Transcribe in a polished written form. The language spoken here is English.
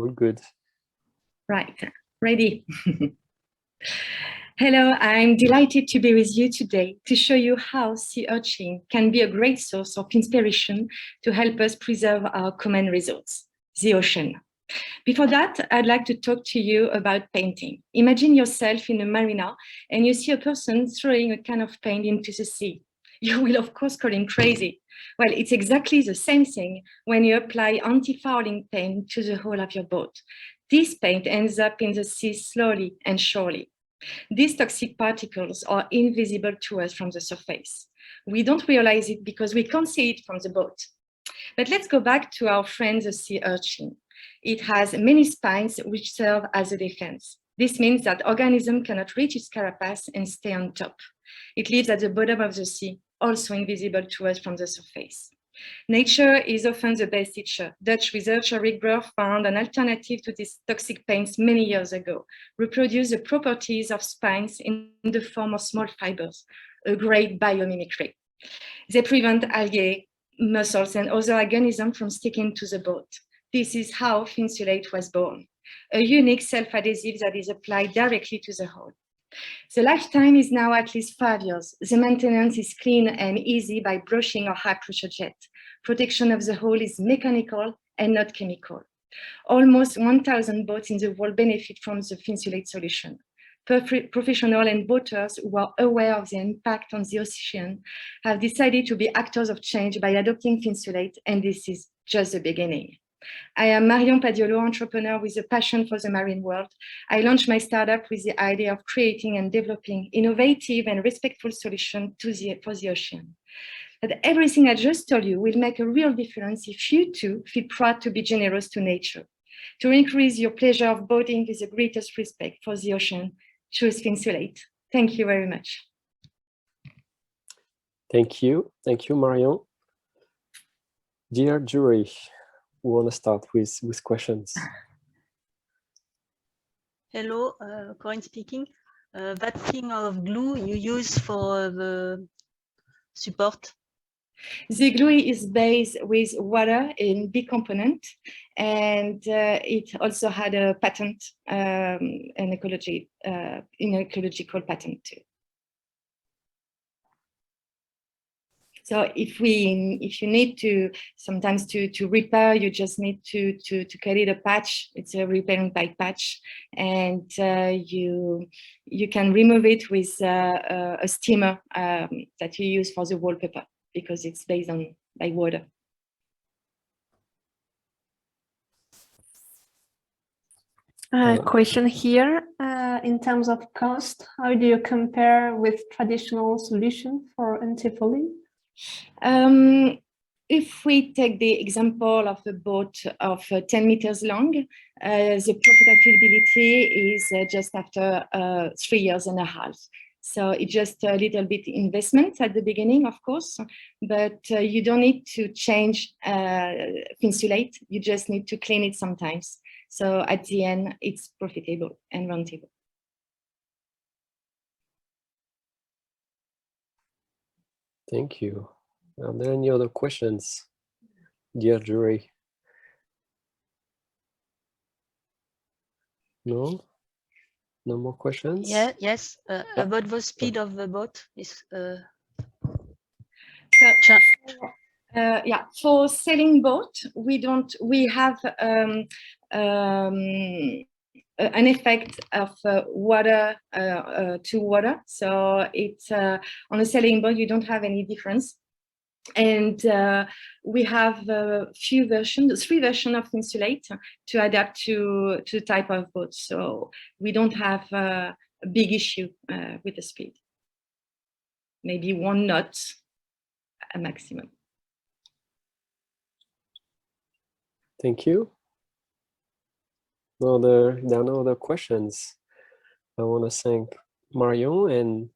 All good. Right, ready. Hello, I'm delighted to be with you today to show you how sea urchin can be a great source of inspiration to help us preserve our common resource, the ocean. Before that, I'd like to talk to you about painting. Imagine yourself in a marina and you see a person throwing a can of paint into the sea. You will, of course, call him crazy. Well, it's exactly the same thing when you apply antifouling paint to the hull of your boat. This paint ends up in the sea slowly and surely. These toxic particles are invisible to us from the surface. We don't realize it because we can't see it from the boat. But let's go back to our friend, the sea urchin. It has many spines which serve as a defense. This means that organism cannot reach its carapace and stay on top. It lives at the bottom of the sea, also invisible to us from the surface. Nature is often the best teacher. Dutch researcher Rick Burr found an alternative to these toxic paints many years ago, reproduce the properties of spines in the form of small fibers, a great biomimicry. They prevent algae, mussels, and other organisms from sticking to the boat. This is how Finsulate was born, a unique self-adhesive that is applied directly to the hull. The lifetime is now at least 5 years. The maintenance is clean and easy by brushing or high-pressure jet. Protection of the hull is mechanical and not chemical. Almost 1,000 boats in the world benefit from the Finsulate solution. Professionals and boaters who are aware of the impact on the ocean have decided to be actors of change by adopting Finsulate, and this is just the beginning. I am Marion Padiolo, entrepreneur with a passion for the marine world. I launched my startup with the idea of creating and developing innovative and respectful solutions for the ocean. But everything I just told you will make a real difference if you too feel proud to be generous to nature. To increase your pleasure of boating with the greatest respect for the ocean, choose Finsulate. Thank you very much. Thank you, Marion. Dear jury, we want to start with questions. Hello, Corinne speaking. That thing of glue you use for the support? The glue is based with water in bicomponent, and it also had a patent, an ecological patent too. So if you need to sometimes to repair, you just need to create a patch. It's a repairing by patch, and you can remove it with a steamer that you use for the wallpaper because it's based by water. Question here, in terms of cost, how do you compare with traditional solution for antifouling? If we take the example of a boat of 10 meters long, the profitability is just after 3 years and a half. So it's just a little bit investment at the beginning, of course, but you don't need to change Finsulate. You just need to clean it sometimes. So at the end, it's profitable and rentable. Thank you. Are there any other questions, dear jury? No? No more questions? Yeah, yes. About the speed of the boat is. Yeah, for sailing boat, we have an effect of water to water. So it's on a sailing boat, you don't have any difference. And we have three versions of Finsulate to adapt to the type of boat. So we don't have a big issue with the speed. Maybe 1 knot a maximum. Thank you. There are no other questions. I want to thank Marion and